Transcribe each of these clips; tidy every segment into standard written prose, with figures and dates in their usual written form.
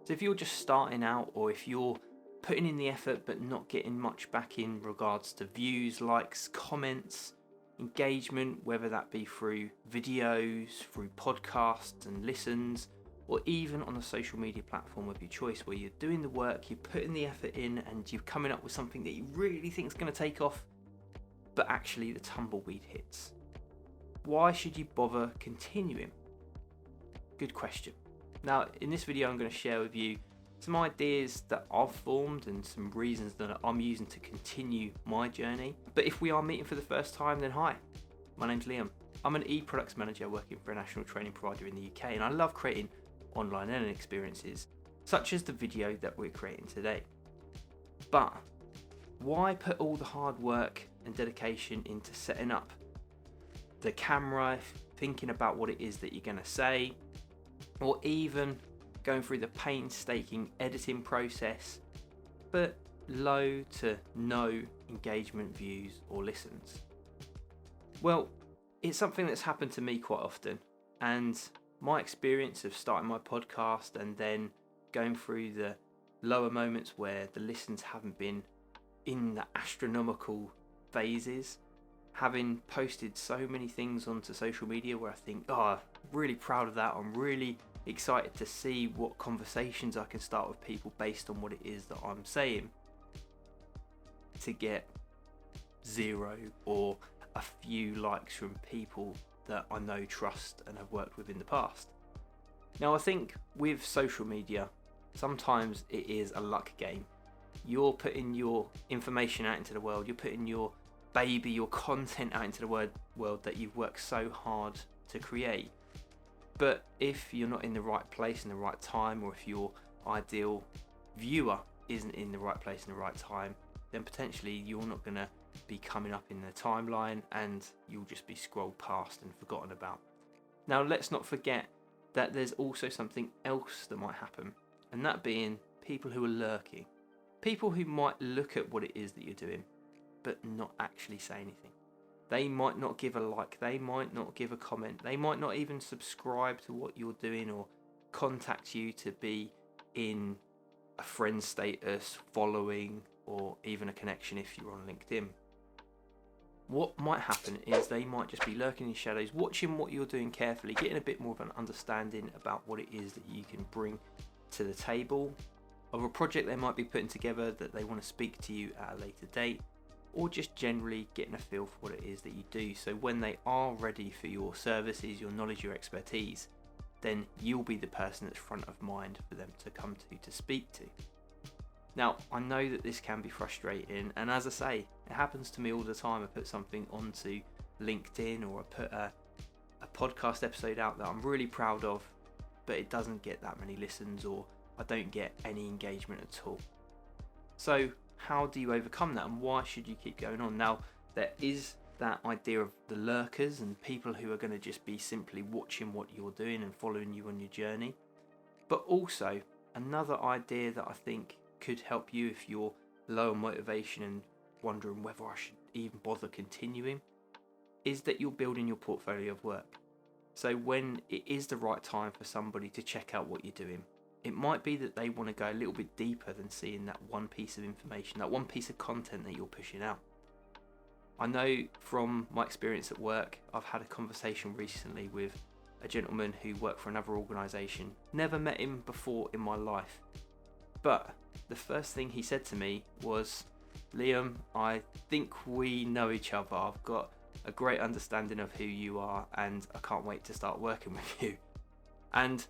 So if you're just starting out, or if you're putting in the effort but not getting much back in regards to views, likes, comments, engagement, whether that be through videos, through podcasts and listens, or even on a social media platform of your choice, where you're doing the work, you're putting the effort in, and you're coming up with something that you really think is going to take off, but actually the tumbleweed hits. Why should you bother continuing? Good question. Now, in this video, I'm going to share with you some ideas that I've formed and some reasons that I'm using to continue my journey. But if we are meeting for the first time, then hi, my name's Liam. I'm an e-products manager working for a national training provider in the UK, and I love creating online learning experiences, such as the video that we're creating today. But why put all the hard work and dedication into setting up the camera, thinking about what it is that you're going to say, or even going through the painstaking editing process, but low to no engagement, views or listens? Well, it's something that's happened to me quite often, and my experience of starting my podcast and then going through the lower moments where the listens haven't been in the astronomical phases, having posted so many things onto social media where I think, I'm really proud of that, I'm really excited to see what conversations I can start with people based on what it is that I'm saying, to get 0 or a few likes from people that I know, trust and have worked with in the past. Now, I think with social media, sometimes it is a luck game. You're putting your information out into the world, you're putting your baby, your content out into the world that you've worked so hard to create. But if you're not in the right place in the right time, or if your ideal viewer isn't in the right place in the right time, then potentially you're not going to be coming up in the timeline, and you'll just be scrolled past and forgotten about. Now, let's not forget that there's also something else that might happen, and that being people who are lurking. People who might look at what it is that you're doing, but not actually say anything. They might not give a like, they might not give a comment, they might not even subscribe to what you're doing or contact you to be in a friend status, following, or even a connection if you're on LinkedIn. What might happen is they might just be lurking in shadows, watching what you're doing carefully, getting a bit more of an understanding about what it is that you can bring to the table, of a project they might be putting together that they want to speak to you at a later date, or just generally getting a feel for what it is that you do. So when they are ready for your services, your knowledge, your expertise, then you'll be the person that's front of mind for them to come to speak to. Now, I know that this can be frustrating, and as I say, it happens to me all the time. I put something onto LinkedIn, or I put a podcast episode out that I'm really proud of, but it doesn't get that many listens, or I don't get any engagement at all. So how do you overcome that, and why should you keep going on? Now, there is that idea of the lurkers and people who are going to just be simply watching what you're doing and following you on your journey. But also, another idea that I think could help you if you're low on motivation and wondering whether I should even bother continuing, is that you're building your portfolio of work. So when it is the right time for somebody to check out what you're doing, it might be that they want to go a little bit deeper than seeing that one piece of information, that one piece of content that you're pushing out. I know from my experience at work, I've had a conversation recently with a gentleman who worked for another organisation. Never met him before in my life, but the first thing he said to me was, Liam, I think we know each other. I've got a great understanding of who you are, and I can't wait to start working with you. And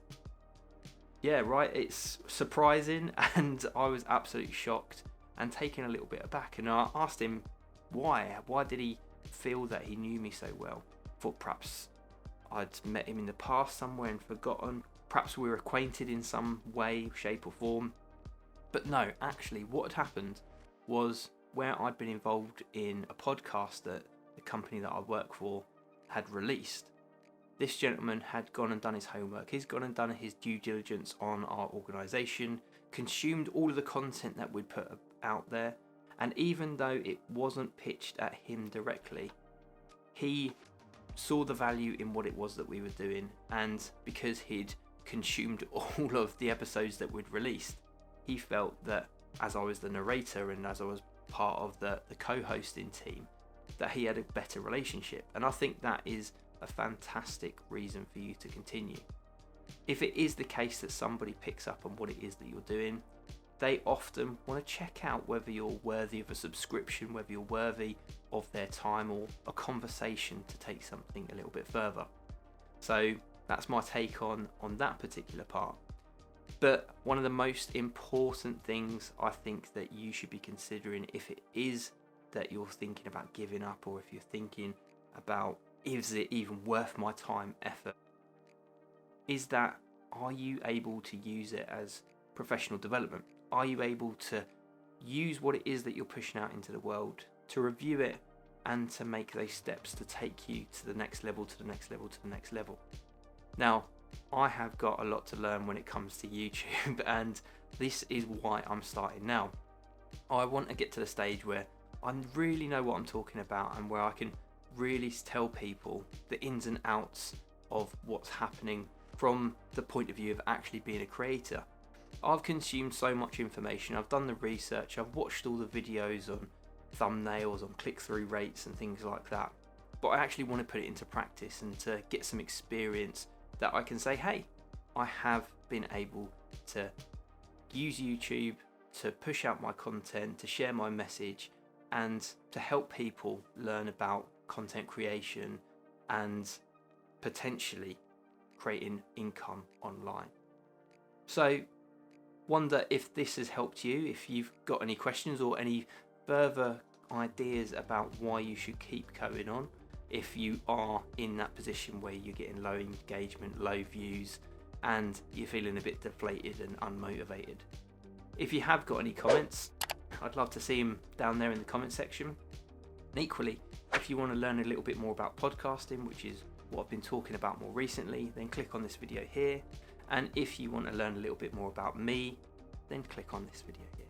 yeah, right, it's surprising, and I was absolutely shocked and taken a little bit aback. And I asked him why did he feel that he knew me so well? Thought perhaps I'd met him in the past somewhere and forgotten. Perhaps we were acquainted in some way, shape or form. But no, actually what had happened was, where I'd been involved in a podcast that the company that I work for had released, this gentleman had gone and done his homework. He's gone and done his due diligence on our organisation, consumed all of the content that we'd put out there, and even though it wasn't pitched at him directly, he saw the value in what it was that we were doing, and because he'd consumed all of the episodes that we'd released. He felt that as I was the narrator and as I was part of the co-hosting team, that he had a better relationship. And I think that is a fantastic reason for you to continue. If it is the case that somebody picks up on what it is that you're doing, they often want to check out whether you're worthy of a subscription, whether you're worthy of their time or a conversation to take something a little bit further. So that's my take on that particular part. But one of the most important things I think that you should be considering, if it is that you're thinking about giving up, or if you're thinking about, is it even worth my time, effort, is that, are you able to use it as professional development? Are you able to use what it is that you're pushing out into the world, to review it and to make those steps to take you to the next level, to the next level, to the next level? Now, I have got a lot to learn when it comes to YouTube, and this is why I'm starting now. I want to get to the stage where I really know what I'm talking about and where I can really tell people the ins and outs of what's happening from the point of view of actually being a creator. I've consumed so much information, I've done the research, I've watched all the videos on thumbnails, on click-through rates and things like that, but I actually want to put it into practice and to get some experience that I can say, hey, I have been able to use YouTube to push out my content, to share my message, and to help people learn about content creation and potentially creating income online. So wonder if this has helped you, if you've got any questions or any further ideas about why you should keep going on, if you are in that position where you're getting low engagement, low views, and you're feeling a bit deflated and unmotivated. If you have got any comments, I'd love to see them down there in the comment section. And equally, if you want to learn a little bit more about podcasting, which is what I've been talking about more recently, then click on this video here. And if you want to learn a little bit more about me, then click on this video here.